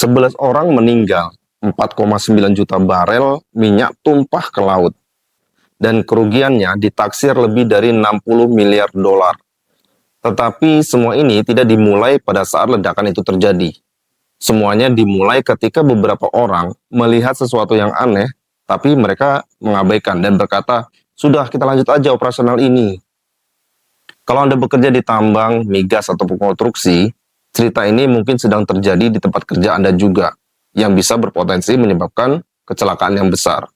11 orang meninggal, 4,9 juta barel minyak tumpah ke laut, dan kerugiannya ditaksir lebih dari 60 miliar dolar. Tetapi semua ini tidak dimulai pada saat ledakan itu terjadi. Semuanya dimulai ketika beberapa orang melihat sesuatu yang aneh, tapi mereka mengabaikan dan berkata, "Sudah, kita lanjut aja operasional ini." Kalau Anda bekerja di tambang, migas, ataupun konstruksi, cerita ini mungkin sedang terjadi di tempat kerja Anda juga, yang bisa berpotensi menyebabkan kecelakaan yang besar.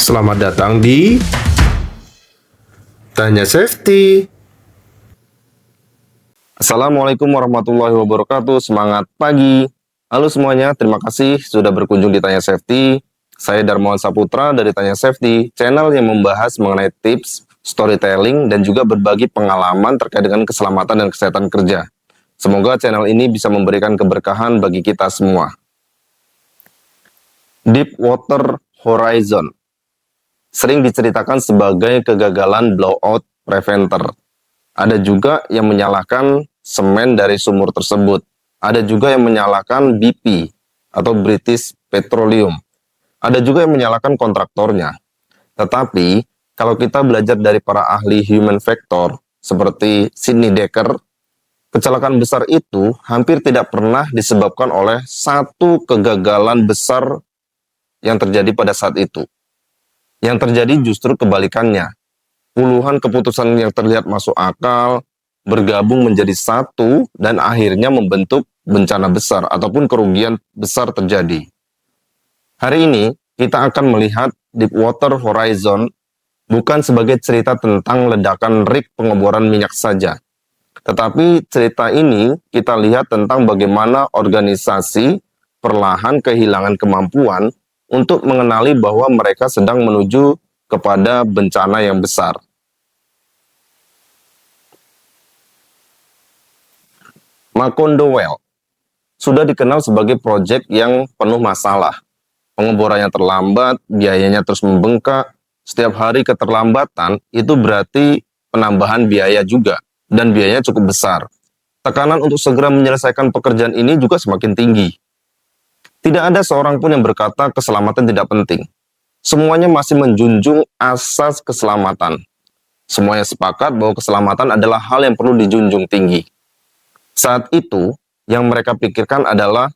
Selamat datang di Tanya Safety. Assalamualaikum warahmatullahi wabarakatuh. Semangat pagi. Halo semuanya, terima kasih sudah berkunjung di Tanya Safety. Saya Darmawan Saputra dari Tanya Safety, channel yang membahas mengenai tips, storytelling, dan juga berbagi pengalaman terkait dengan keselamatan dan kesehatan kerja. Semoga channel ini bisa memberikan keberkahan bagi kita semua. Deepwater Horizon sering diceritakan sebagai kegagalan blowout preventer. Ada juga yang menyalahkan semen dari sumur tersebut. Ada juga yang menyalahkan BP atau British Petroleum. Ada juga yang menyalahkan kontraktornya. Tetapi, kalau kita belajar dari para ahli human factor seperti Sidney Dekker, kecelakaan besar itu hampir tidak pernah disebabkan oleh satu kegagalan besar yang terjadi pada saat itu. Yang terjadi justru kebalikannya. Puluhan keputusan yang terlihat masuk akal, bergabung menjadi satu, dan akhirnya membentuk bencana besar ataupun kerugian besar terjadi. Hari ini, kita akan melihat Deepwater Horizon bukan sebagai cerita tentang ledakan rig pengeboran minyak saja. Tetapi cerita ini kita lihat tentang bagaimana organisasi perlahan kehilangan kemampuan untuk mengenali bahwa mereka sedang menuju kepada bencana yang besar. Macondo Well sudah dikenal sebagai proyek yang penuh masalah. Pengeborannya terlambat, biayanya terus membengkak. Setiap hari keterlambatan itu berarti penambahan biaya juga, dan biayanya cukup besar. Tekanan untuk segera menyelesaikan pekerjaan ini juga semakin tinggi. Tidak ada seorang pun yang berkata keselamatan tidak penting. Semuanya masih menjunjung asas keselamatan. Semuanya sepakat bahwa keselamatan adalah hal yang perlu dijunjung tinggi. Saat itu, yang mereka pikirkan adalah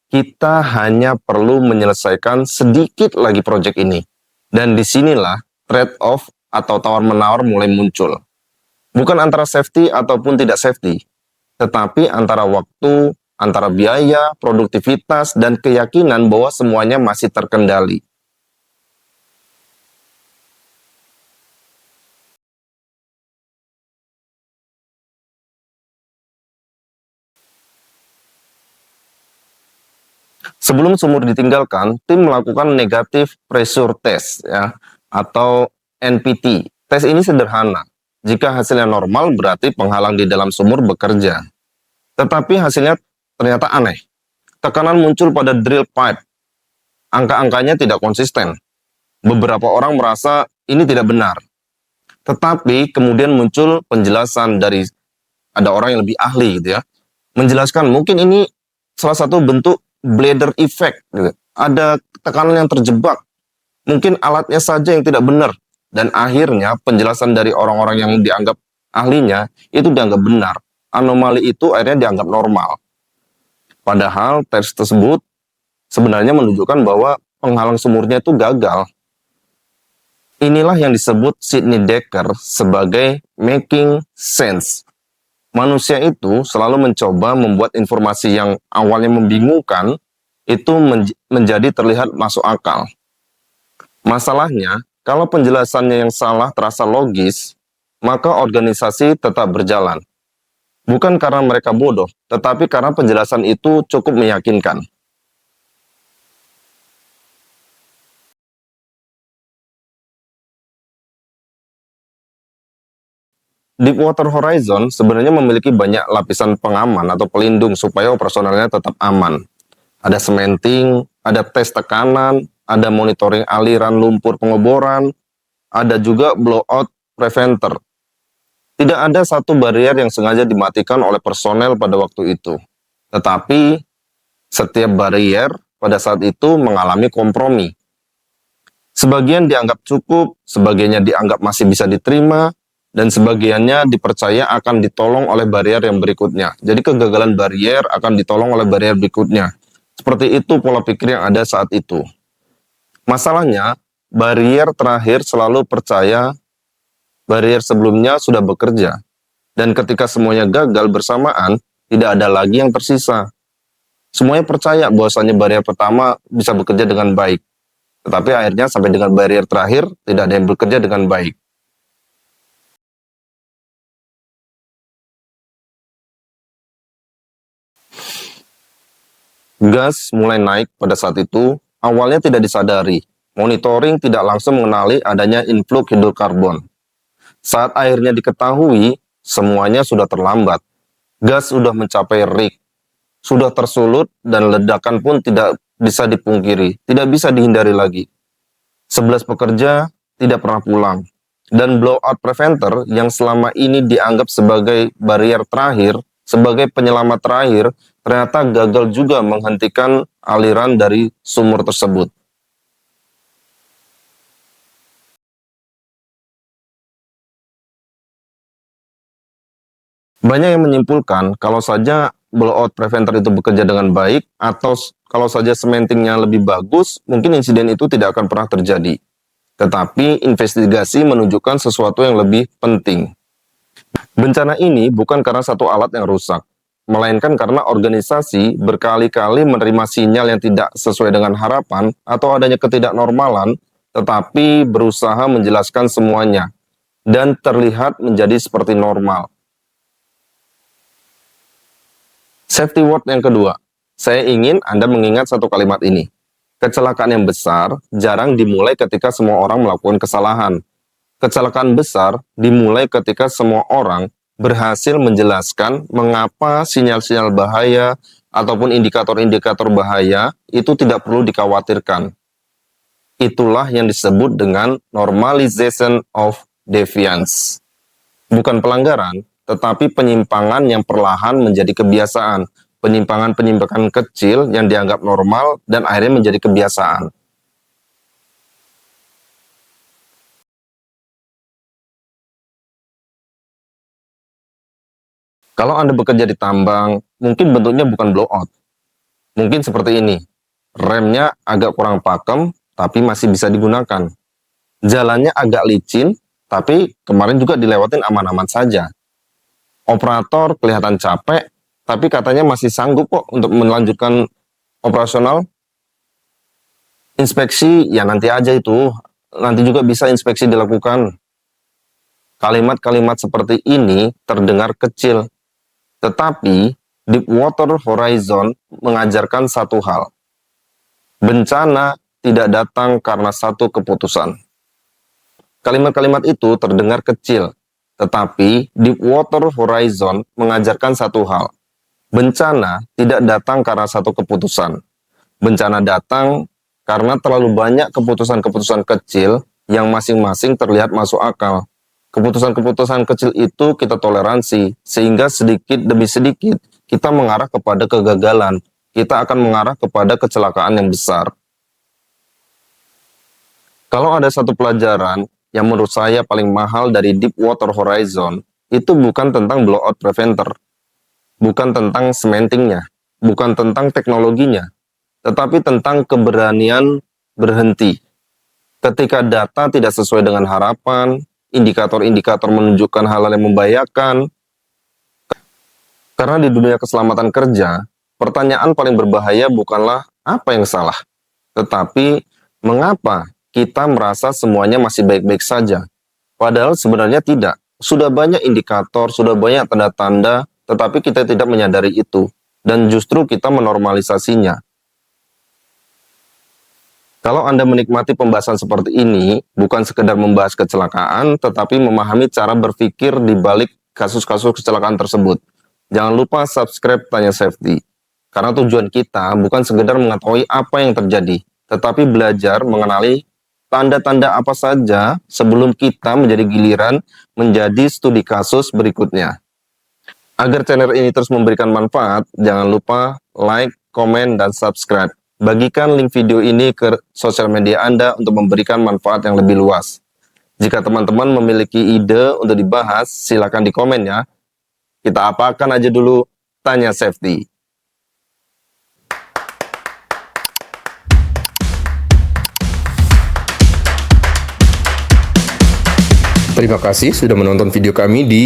kita hanya perlu menyelesaikan sedikit lagi proyek ini. Dan disinilah trade-off atau tawar-menawar mulai muncul. Bukan antara safety ataupun tidak safety, tetapi antara waktu, antara biaya, produktivitas, dan keyakinan bahwa semuanya masih terkendali. Sebelum sumur ditinggalkan, tim melakukan negative pressure test ya, atau NPT. Tes ini sederhana. Jika hasilnya normal, berarti penghalang di dalam sumur bekerja. Tetapi hasilnya ternyata aneh. Tekanan muncul pada drill pipe. Angka-angkanya tidak konsisten. Beberapa orang merasa ini tidak benar. Tetapi kemudian muncul penjelasan dari ada orang yang lebih ahli gitu ya. Menjelaskan mungkin ini salah satu bentuk bladder effect gitu. Ada tekanan yang terjebak. Mungkin alatnya saja yang tidak benar. Dan akhirnya penjelasan dari orang-orang yang dianggap ahlinya itu dianggap benar. Anomali itu akhirnya dianggap normal. Padahal tes tersebut sebenarnya menunjukkan bahwa penghalang sumurnya itu gagal. Inilah yang disebut Sidney Dekker sebagai making sense. Manusia itu selalu mencoba membuat informasi yang awalnya membingungkan itu menjadi terlihat masuk akal. Masalahnya, kalau penjelasannya yang salah terasa logis, maka organisasi tetap berjalan. Bukan karena mereka bodoh, tetapi karena penjelasan itu cukup meyakinkan. Deepwater Horizon sebenarnya memiliki banyak lapisan pengaman atau pelindung supaya operasionalnya tetap aman. Ada cementing, ada tes tekanan, ada monitoring aliran lumpur pengeboran, ada juga blowout preventer. Tidak ada satu barier yang sengaja dimatikan oleh personel pada waktu itu. Tetapi setiap barier pada saat itu mengalami kompromi. Sebagian dianggap cukup, sebagiannya dianggap masih bisa diterima, dan sebagiannya dipercaya akan ditolong oleh barier yang berikutnya. Jadi kegagalan barier akan ditolong oleh barier berikutnya. Seperti itu pola pikir yang ada saat itu. Masalahnya, barier terakhir selalu percaya barier sebelumnya sudah bekerja. Dan ketika semuanya gagal bersamaan, tidak ada lagi yang tersisa. Semuanya percaya bahwasannya barier pertama bisa bekerja dengan baik. Tetapi akhirnya sampai dengan barier terakhir, tidak ada yang bekerja dengan baik. Gas mulai naik pada saat itu, awalnya tidak disadari. Monitoring tidak langsung mengenali adanya influx hidrokarbon. Saat akhirnya diketahui, semuanya sudah terlambat. Gas sudah mencapai rig, sudah tersulut, dan ledakan pun tidak bisa dipungkiri, tidak bisa dihindari lagi. 11 pekerja tidak pernah pulang. Dan blowout preventer yang selama ini dianggap sebagai barier terakhir, sebagai penyelamat terakhir, ternyata gagal juga menghentikan aliran dari sumur tersebut. Banyak yang menyimpulkan kalau saja blowout preventer itu bekerja dengan baik atau kalau saja cementingnya lebih bagus, mungkin insiden itu tidak akan pernah terjadi. Tetapi investigasi menunjukkan sesuatu yang lebih penting. Bencana ini bukan karena satu alat yang rusak, melainkan karena organisasi berkali-kali menerima sinyal yang tidak sesuai dengan harapan atau adanya ketidaknormalan, tetapi berusaha menjelaskan semuanya dan terlihat menjadi seperti normal. Safety word yang kedua, saya ingin Anda mengingat satu kalimat ini. Kecelakaan yang besar jarang dimulai ketika semua orang melakukan kesalahan. Kecelakaan besar dimulai ketika semua orang berhasil menjelaskan mengapa sinyal-sinyal bahaya ataupun indikator-indikator bahaya itu tidak perlu dikhawatirkan. Itulah yang disebut dengan normalization of deviance. Bukan pelanggaran, tetapi penyimpangan yang perlahan menjadi kebiasaan. Penyimpangan-penyimpangan kecil yang dianggap normal dan akhirnya menjadi kebiasaan. Kalau Anda bekerja di tambang, mungkin bentuknya bukan blowout. Mungkin seperti ini. Remnya agak kurang pakem, tapi masih bisa digunakan. Jalannya agak licin, tapi kemarin juga dilewatin aman-aman saja. Operator kelihatan capek, tapi katanya masih sanggup kok untuk melanjutkan operasional. Inspeksi, ya nanti aja itu. Nanti juga bisa inspeksi dilakukan. Kalimat-kalimat seperti ini terdengar kecil, tetapi Deepwater Horizon mengajarkan satu hal. Bencana tidak datang karena satu keputusan. Kalimat-kalimat itu terdengar kecil, tetapi Deepwater Horizon mengajarkan satu hal. Bencana tidak datang karena satu keputusan. Bencana datang karena terlalu banyak keputusan-keputusan kecil yang masing-masing terlihat masuk akal. Keputusan-keputusan kecil itu kita toleransi, sehingga sedikit demi sedikit kita mengarah kepada kegagalan. Kita akan mengarah kepada kecelakaan yang besar. Kalau ada satu pelajaran yang menurut saya paling mahal dari Deepwater Horizon, itu bukan tentang blowout preventer, bukan tentang cementingnya, bukan tentang teknologinya, tetapi tentang keberanian berhenti. Ketika data tidak sesuai dengan harapan, indikator-indikator menunjukkan hal-hal yang membahayakan. Karena di dunia keselamatan kerja, pertanyaan paling berbahaya bukanlah apa yang salah, tetapi mengapa kita merasa semuanya masih baik-baik saja. Padahal sebenarnya tidak. Sudah banyak indikator, sudah banyak tanda-tanda, tetapi kita tidak menyadari itu. Dan justru kita menormalisasinya. Kalau Anda menikmati pembahasan seperti ini, bukan sekedar membahas kecelakaan, tetapi memahami cara berpikir di balik kasus-kasus kecelakaan tersebut. Jangan lupa subscribe Tanya Safety. Karena tujuan kita bukan sekedar mengetahui apa yang terjadi, tetapi belajar mengenali tanda-tanda apa saja sebelum kita menjadi giliran menjadi studi kasus berikutnya. Agar channel ini terus memberikan manfaat, jangan lupa like, komen, dan subscribe. Bagikan link video ini ke sosial media Anda untuk memberikan manfaat yang lebih luas. Jika teman-teman memiliki ide untuk dibahas, silakan di komen ya. Kita apakan aja dulu Tanya Safety. Terima kasih sudah menonton video kami di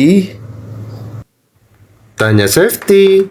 Tanya Safety.